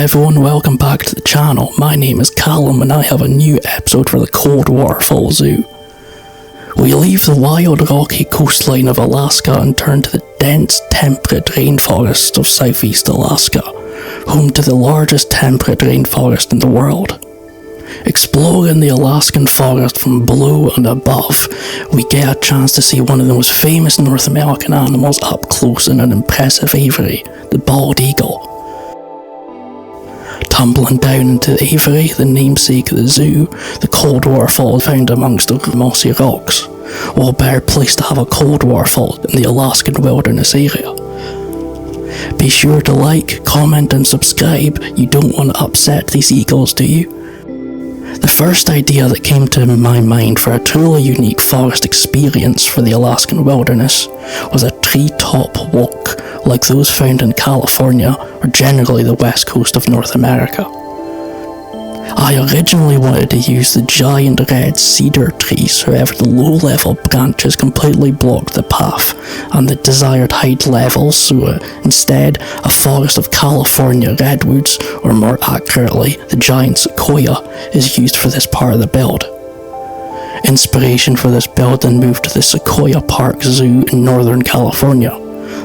everyone, welcome back to the channel. My name is Callum and I have a new episode for the Coldwater Falls Zoo. We leave the wild rocky coastline of Alaska and turn to the dense temperate rainforest of southeast Alaska, home to the largest temperate rainforest in the world. Exploring the Alaskan forest from below and above, we get a chance to see one of the most famous North American animals up close in an impressive aviary, the bald eagle. Tumbling down into the aviary, the namesake of the zoo, the Coldwater Falls found amongst the mossy rocks. What a better place to have a Coldwater Fall in the Alaskan Wilderness area. Be sure to like, comment and subscribe. You don't want to upset these eagles, do you? The first idea that came to my mind for a truly unique forest experience for the Alaskan wilderness was a treetop walk like those found in California or generally the west coast of North America. I originally wanted to use the giant red cedar trees, however the low-level branches completely blocked the path and the desired height levels, so instead a forest of California redwoods, or more accurately the giant sequoia, is used for this part of the build. Inspiration for this build then moved to the Sequoia Park Zoo in Northern California.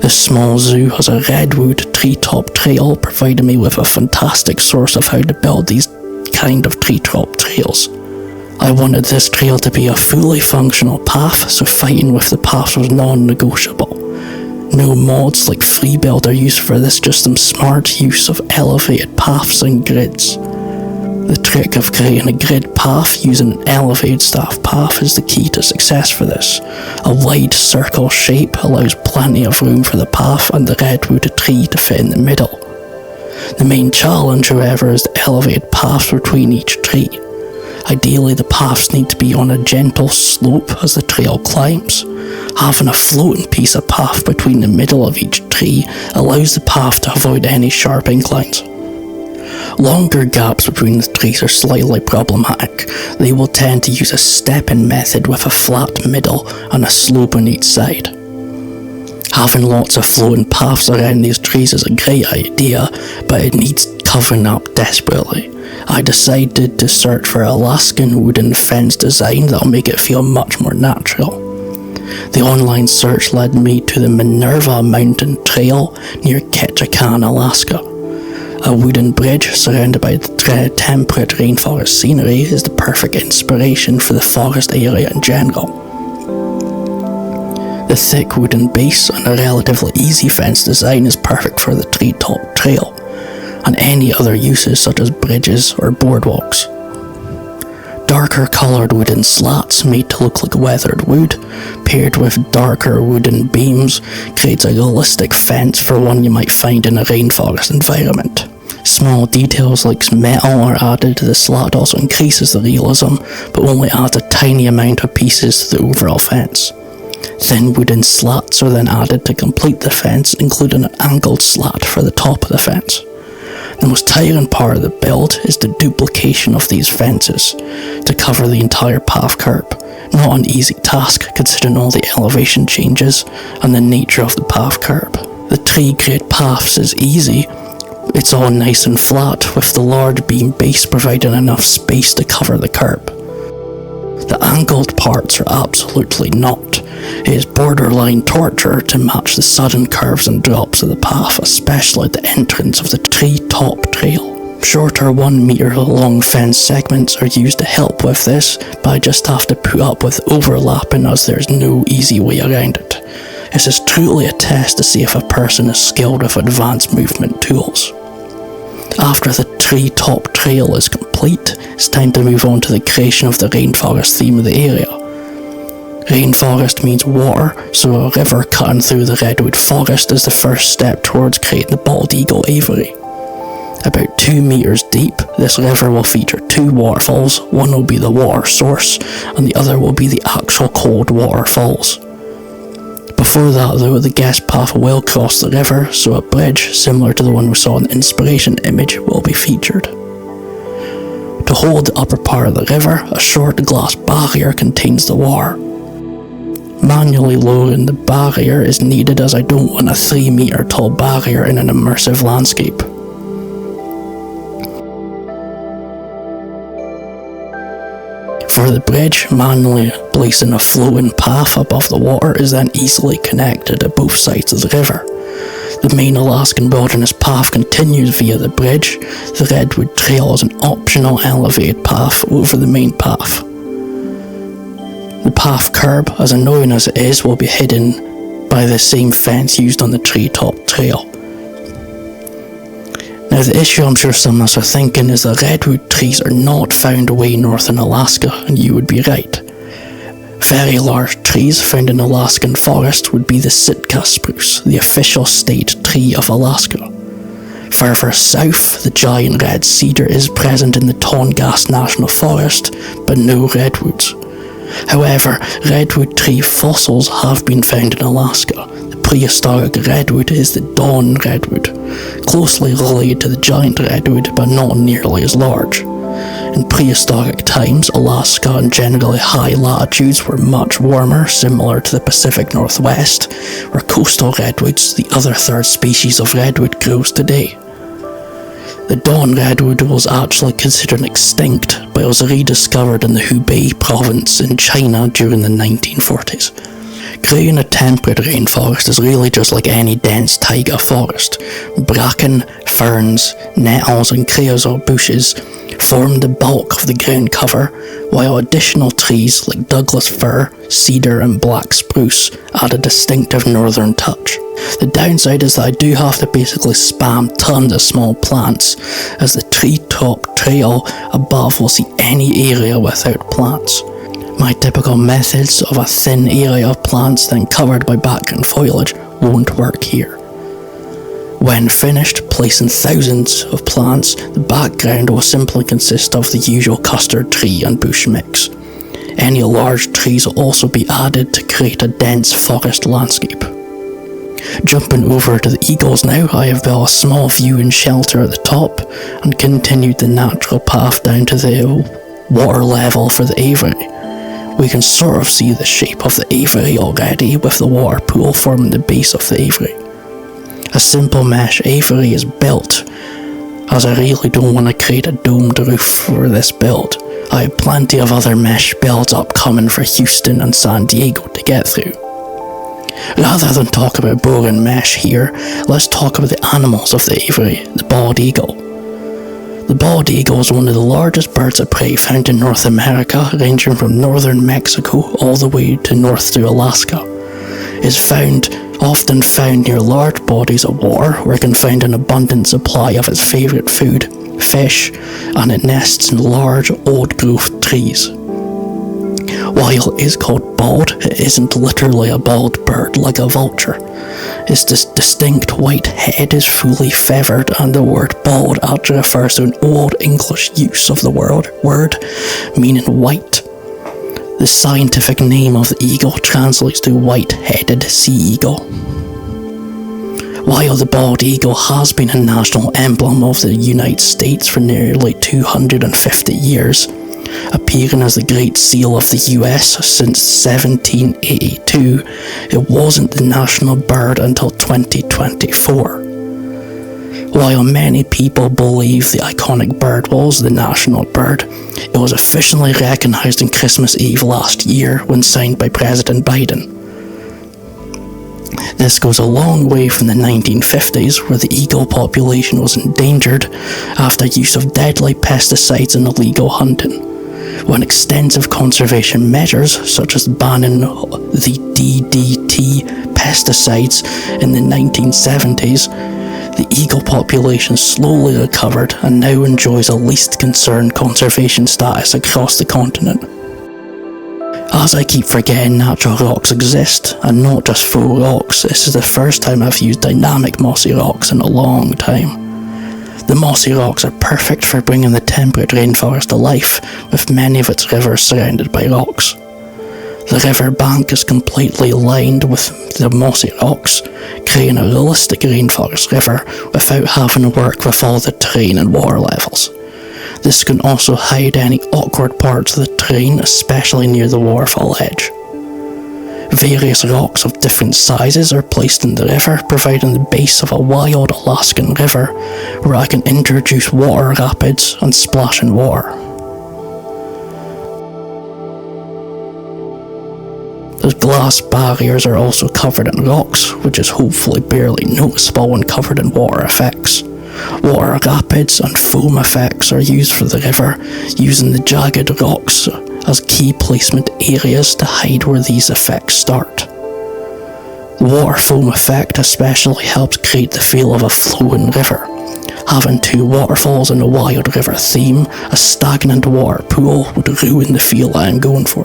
This small zoo has a redwood treetop trail, providing me with a fantastic source of how to build these kind of treetop trails. I wanted this trail to be a fully functional path, so fighting with the paths was non-negotiable. No mods like Freebuild are used for this, just some smart use of elevated paths and grids. The trick of creating a grid path using an elevated staff path is the key to success for this. A wide circle shape allows plenty of room for the path and the redwood tree to fit in the middle. The main challenge, however, is the elevated paths between each tree. Ideally, the paths need to be on a gentle slope as the trail climbs. Having a floating piece of path between the middle of each tree allows the path to avoid any sharp inclines. Longer gaps between the trees are slightly problematic. They will tend to use a stepping method with a flat middle and a slope on each side. Having lots of floating paths around these trees is a great idea, but it needs covering up desperately. I decided to search for Alaskan wooden fence design that'll make it feel much more natural. The online search led me to the Minerva Mountain Trail near Ketchikan, Alaska. A wooden bridge surrounded by the temperate rainforest scenery is the perfect inspiration for the forest area in general. The thick wooden base and a relatively easy fence design is perfect for the treetop trail, and any other uses such as bridges or boardwalks. Darker coloured wooden slats made to look like weathered wood, paired with darker wooden beams, creates a realistic fence for one you might find in a rainforest environment. Small details like metal are added to the slat also increases the realism, but only adds a tiny amount of pieces to the overall fence. Thin wooden slats are then added to complete the fence, including an angled slat for the top of the fence. The most tiring part of the build is the duplication of these fences to cover the entire path curb. Not an easy task considering all the elevation changes and the nature of the path curb. The tree grid paths is easy. It's all nice and flat, with the large beam base providing enough space to cover the curb. The angled parts are absolutely not. It is borderline torture to match the sudden curves and drops of the path, especially at the entrance of the treetop trail. Shorter 1 meter long fence segments are used to help with this, but I just have to put up with overlapping as there's no easy way around it. This is truly a test to see if a person is skilled with advanced movement tools. After the treetop trail is complete, it's time to move on to the creation of the rainforest theme of the area. Rainforest means water, so a river cutting through the redwood forest is the first step towards creating the bald eagle aviary. About 2 meters deep, this river will feature 2 waterfalls. One will be the water source, and the other will be the actual Coldwater Falls. Before that though, the guest path will cross the river, so a bridge, similar to the one we saw in the inspiration image, will be featured. To hold the upper part of the river, a short glass barrier contains the water. Manually lowering the barrier is needed, as I don't want a 3 meter tall barrier in an immersive landscape. For the bridge, manually placing a floating path above the water is then easily connected to both sides of the river. The main Alaskan Wilderness path continues via the bridge. The Redwood Trail is an optional elevated path over the main path. The path curb, as annoying as it is, will be hidden by the same fence used on the Treetop Trail. Now, the issue I'm sure some of us are thinking is that redwood trees are not found way north in Alaska, and you would be right. Very large trees found in Alaskan forest would be the Sitka spruce, the official state tree of Alaska. Further south, the giant red cedar is present in the Tongass National Forest, but no redwoods. However, redwood tree fossils have been found in Alaska. The prehistoric redwood is the dawn redwood, closely related to the giant redwood but not nearly as large. In prehistoric times, Alaska and generally high latitudes were much warmer, similar to the Pacific Northwest, where coastal redwoods, the other third species of redwood, grows today. The dawn redwood was actually considered extinct, but it was rediscovered in the Hubei province in China during the 1940s. Growing a temperate rainforest is really just like any dense taiga forest. Bracken, ferns, nettles and creosote bushes form the bulk of the ground cover, while additional trees like Douglas fir, cedar and black spruce add a distinctive northern touch. The downside is that I do have to basically spam tons of small plants, as the Treetop Trail above will see any area without plants. My typical methods of a thin area of plants then covered by background foliage won't work here. When finished placing thousands of plants, the background will simply consist of the usual custard tree and bush mix. Any large trees will also be added to create a dense forest landscape. Jumping over to the eagles now, I have built a small viewing shelter at the top and continued the natural path down to the water level for the aviary. We can sort of see the shape of the aviary already, with the water pool forming the base of the aviary. A simple mesh aviary is built, as I really don't want to create a domed roof for this build. I have plenty of other mesh builds upcoming for Houston and San Diego to get through. Rather than talk about boring mesh here, let's talk about the animals of the aviary, the bald eagle. The bald eagle is one of the largest birds of prey found in North America, ranging from northern Mexico all the way to north to Alaska. It is often found near large bodies of water, where it can find an abundant supply of its favourite food, fish, and it nests in large old-growth trees. While it is called bald, it isn't literally a bald bird like a vulture. Its distinct white head is fully feathered, and the word bald actually refers to an old English use of the word meaning white. The scientific name of the eagle translates to white-headed sea eagle. While the bald eagle has been a national emblem of the United States for nearly 250 years, appearing as the Great Seal of the US since 1782, it wasn't the national bird until 2024. While many people believe the iconic bird was the national bird, it was officially recognised on Christmas Eve last year when signed by President Biden. This goes a long way from the 1950s, where the eagle population was endangered after use of deadly pesticides and illegal hunting. When extensive conservation measures, such as banning the DDT pesticides in the 1970s, the eagle population slowly recovered and now enjoys a least concern conservation status across the continent. As I keep forgetting, natural rocks exist, and not just faux rocks. This is the first time I've used dynamic mossy rocks in a long time. The mossy rocks are perfect for bringing the temperate rainforest to life, with many of its rivers surrounded by rocks. The river bank is completely lined with the mossy rocks, creating a realistic rainforest river without having to work with all the terrain and water levels. This can also hide any awkward parts of the terrain, especially near the waterfall edge. Various rocks of different sizes are placed in the river, providing the base of a wild Alaskan river where I can introduce water rapids and splash in water. The glass barriers are also covered in rocks, which is hopefully barely noticeable when covered in water effects. Water rapids and foam effects are used for the river, using the jagged rocks as key placement areas to hide where these effects start. The water foam effect especially helps create the feel of a flowing river. Having two waterfalls in a wild river theme, a stagnant water pool would ruin the feel I am going for.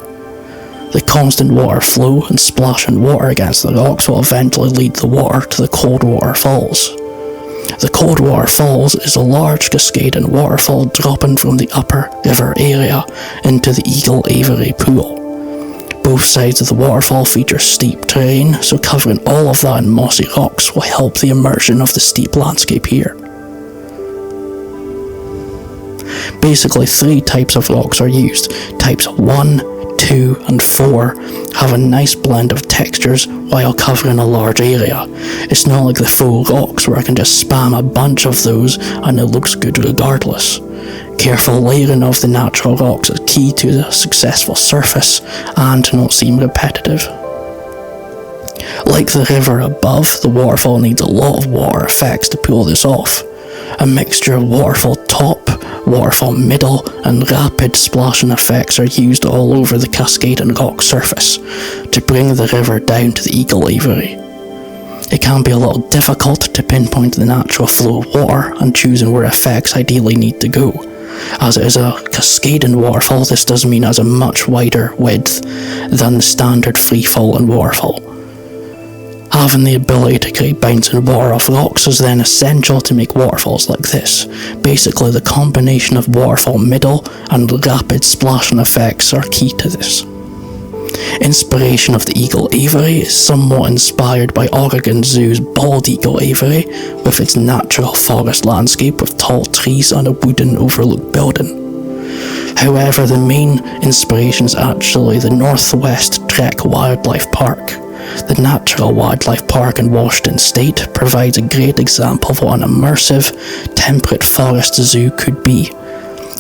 The constant water flow and splashing water against the rocks will eventually lead the water to the Coldwater Falls. The Coldwater Falls is a large cascading waterfall dropping from the upper river area into the Eagle Aviary pool. Both sides of the waterfall feature steep terrain, so covering all of that in mossy rocks will help the immersion of the steep landscape here. Basically, 3 types of rocks are used. Types 1, 2 and 4 have a nice blend of textures while covering a large area. It's not like the faux rocks where I can just spam a bunch of those and it looks good regardless. Careful layering of the natural rocks is key to the successful surface and to not seem repetitive. Like the river above, the waterfall needs a lot of water effects to pull this off. A mixture of waterfall top, waterfall middle and rapid splashing effects are used all over the cascading rock surface to bring the river down to the Eagle Aviary. It can be a little difficult to pinpoint the natural flow of water and choosing where effects ideally need to go. As it is a cascading waterfall, this does mean it has a much wider width than the standard free-falling waterfall. Having the ability to create bouncing water off rocks is then essential to make waterfalls like this. Basically, the combination of waterfall middle and rapid splashing effects are key to this. Inspiration of the Eagle Aviary is somewhat inspired by Oregon Zoo's bald eagle aviary with its natural forest landscape with tall trees and a wooden overlook building. However, the main inspiration is actually the Northwest Trek Wildlife Park. The Natural Wildlife Park in Washington State provides a great example of what an immersive, temperate forest zoo could be.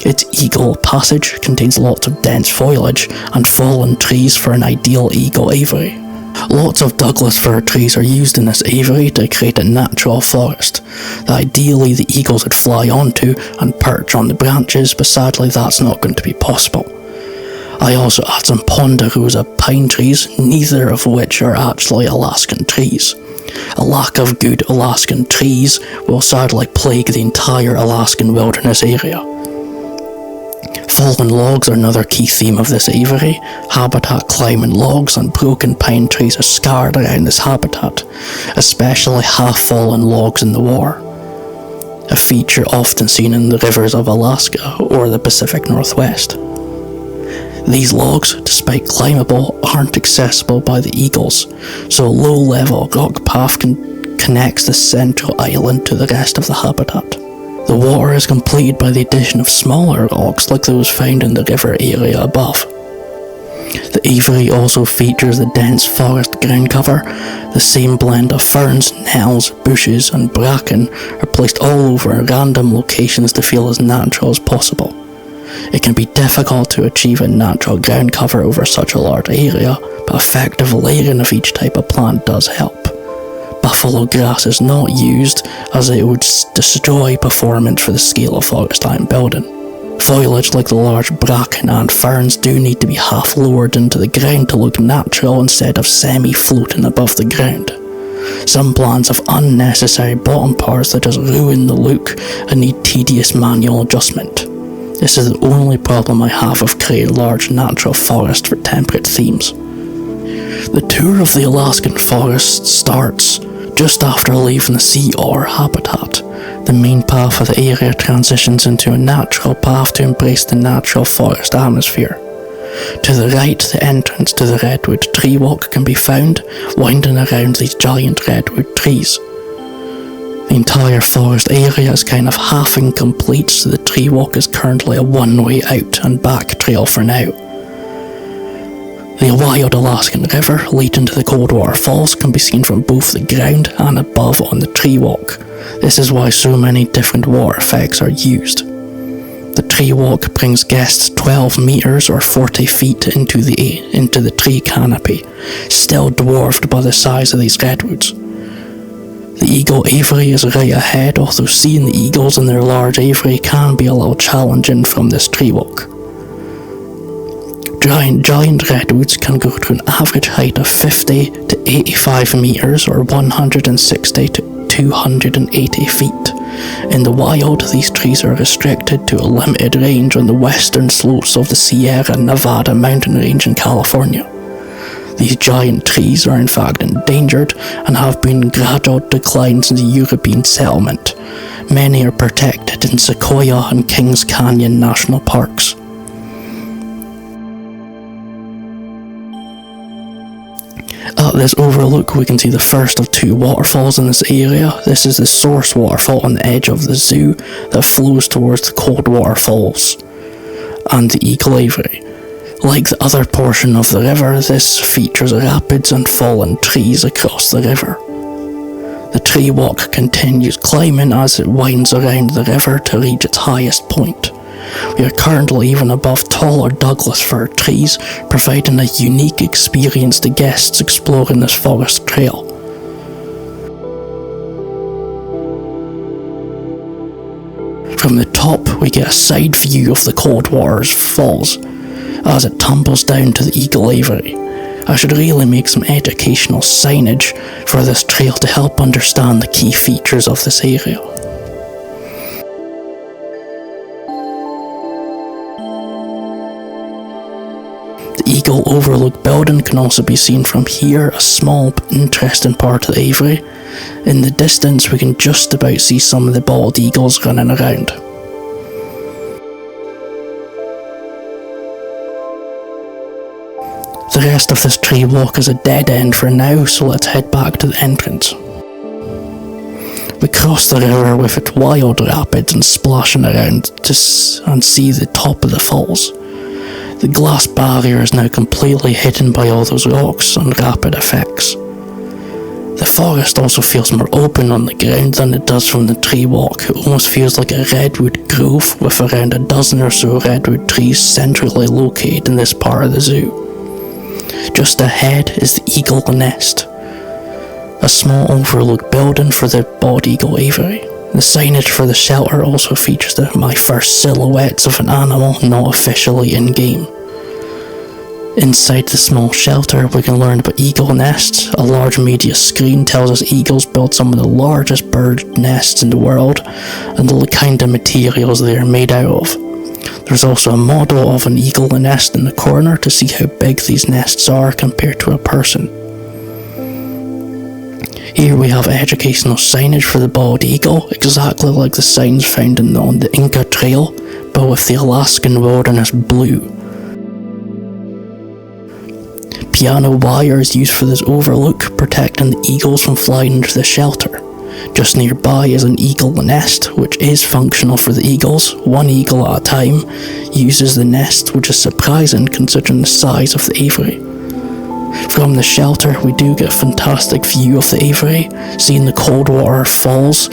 Its Eagle Passage contains lots of dense foliage and fallen trees for an ideal eagle aviary. Lots of Douglas fir trees are used in this aviary to create a natural forest that ideally the eagles would fly onto and perch on the branches, but sadly that's not going to be possible. I also add some ponderosa pine trees, neither of which are actually Alaskan trees. A lack of good Alaskan trees will sadly plague the entire Alaskan wilderness area. Fallen logs are another key theme of this aviary. Habitat climbing logs and broken pine trees are scattered around this habitat, especially half-fallen logs in the water, a feature often seen in the rivers of Alaska or the Pacific Northwest. These logs, despite climbable, aren't accessible by the eagles, so a low-level rock path connects the central island to the rest of the habitat. The water is completed by the addition of smaller rocks like those found in the river area above. The aviary also features the dense forest ground cover. The same blend of ferns, nettles, bushes and bracken are placed all over in random locations to feel as natural as possible. It can be difficult to achieve a natural ground cover over such a large area, but effective layering of each type of plant does help. Buffalo grass is not used as it would destroy performance for the scale of forest I am building. Foliage like the large bracken and ferns do need to be half lowered into the ground to look natural instead of semi-floating above the ground. Some plants have unnecessary bottom parts that just ruin the look and need tedious manual adjustment. This is the only problem I have with creating large natural forests for temperate themes. The tour of the Alaskan forest starts just after leaving the sea otter habitat. The main path of the area transitions into a natural path to embrace the natural forest atmosphere. To the right, the entrance to the redwood tree walk can be found, winding around these giant redwood trees. The entire forest area is kind of half incomplete, so the tree walk is currently a one-way out and back trail for now. The wild Alaskan River leading to the Coldwater Falls can be seen from both the ground and above on the tree walk. This is why so many different water effects are used. The tree walk brings guests 12 meters or 40 feet into the tree canopy, still dwarfed by the size of these redwoods. The eagle aviary is right ahead, although seeing the eagles in their large aviary can be a little challenging from this tree walk. Giant redwoods can go to an average height of 50 to 85 meters or 160 to 280 feet. In the wild, these trees are restricted to a limited range on the western slopes of the Sierra Nevada mountain range in California. These giant trees are in fact endangered and have been in gradual decline since European settlement. Many are protected in Sequoia and Kings Canyon national parks. At this overlook we can see the first of two waterfalls in this area. This is the source waterfall on the edge of the zoo that flows towards the Coldwater Falls and the Eagle Aviary. Like the other portion of the river, this features rapids and fallen trees across the river. The tree walk continues climbing as it winds around the river to reach its highest point. We are currently even above taller Douglas fir trees, providing a unique experience to guests exploring this forest trail. From the top, we get a side view of the Coldwater Falls as it tumbles down to the Eagle Aviary. I should really make some educational signage for this trail to help understand the key features of this area. The Eagle Overlook building can also be seen from here, a small but interesting part of the aviary. In the distance we can just about see some of the bald eagles running around. The rest of this tree walk is a dead end for now, so let's head back to the entrance. We cross the river with its wild rapids and splashing around and see the top of the falls. The glass barrier is now completely hidden by all those rocks and rapid effects. The forest also feels more open on the ground than it does from the tree walk. It almost feels like a redwood grove with around a dozen or so redwood trees centrally located in this part of the zoo. Just ahead is the Eagle Nest, a small overlook building for the bald eagle aviary. The signage for the shelter also features my first silhouettes of an animal not officially in-game. Inside the small shelter we can learn about eagle nests. A large media screen tells us eagles build some of the largest bird nests in the world and the kind of materials they are made out of. There's also a model of an eagle nest in the corner to see how big these nests are compared to a person. Here we have educational signage for the bald eagle, exactly like the signs found on the Inca Trail, but with the Alaskan Wilderness blue. Piano wire is used for this overlook, protecting the eagles from flying into the shelter. Just nearby is an eagle nest, which is functional for the eagles. One eagle at a time uses the nest, which is surprising considering the size of the aviary. From the shelter we do get a fantastic view of the aviary, seeing the Coldwater Falls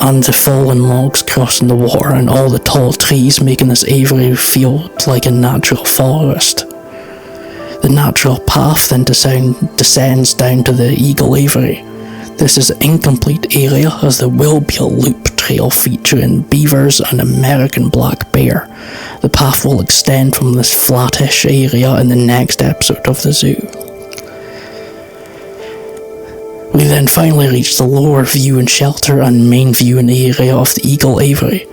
and the fallen logs crossing the water and all the tall trees, making this aviary feel like a natural forest. The natural path then descends down to the Eagle Aviary. This is an incomplete area as there will be a loop trail featuring beavers and American black bear. The path will extend from this flattish area in the next episode of the zoo. We then finally reach the lower view and shelter and main viewing area of the Eagle Aviary.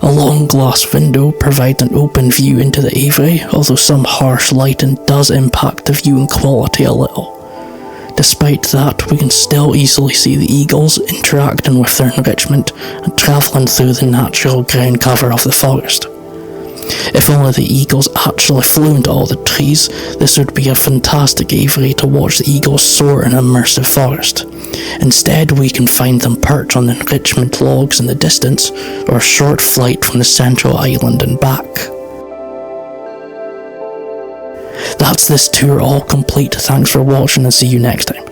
A long glass window provides an open view into the aviary, although some harsh lighting does impact the viewing quality a little. Despite that, we can still easily see the eagles interacting with their enrichment and travelling through the natural ground cover of the forest. If only the eagles actually flew into all the trees, this would be a fantastic aviary to watch the eagles soar in immersive forest. Instead, we can find them perched on the enrichment logs in the distance, or a short flight from the central island and back. That's this tour all complete. Thanks for watching and see you next time.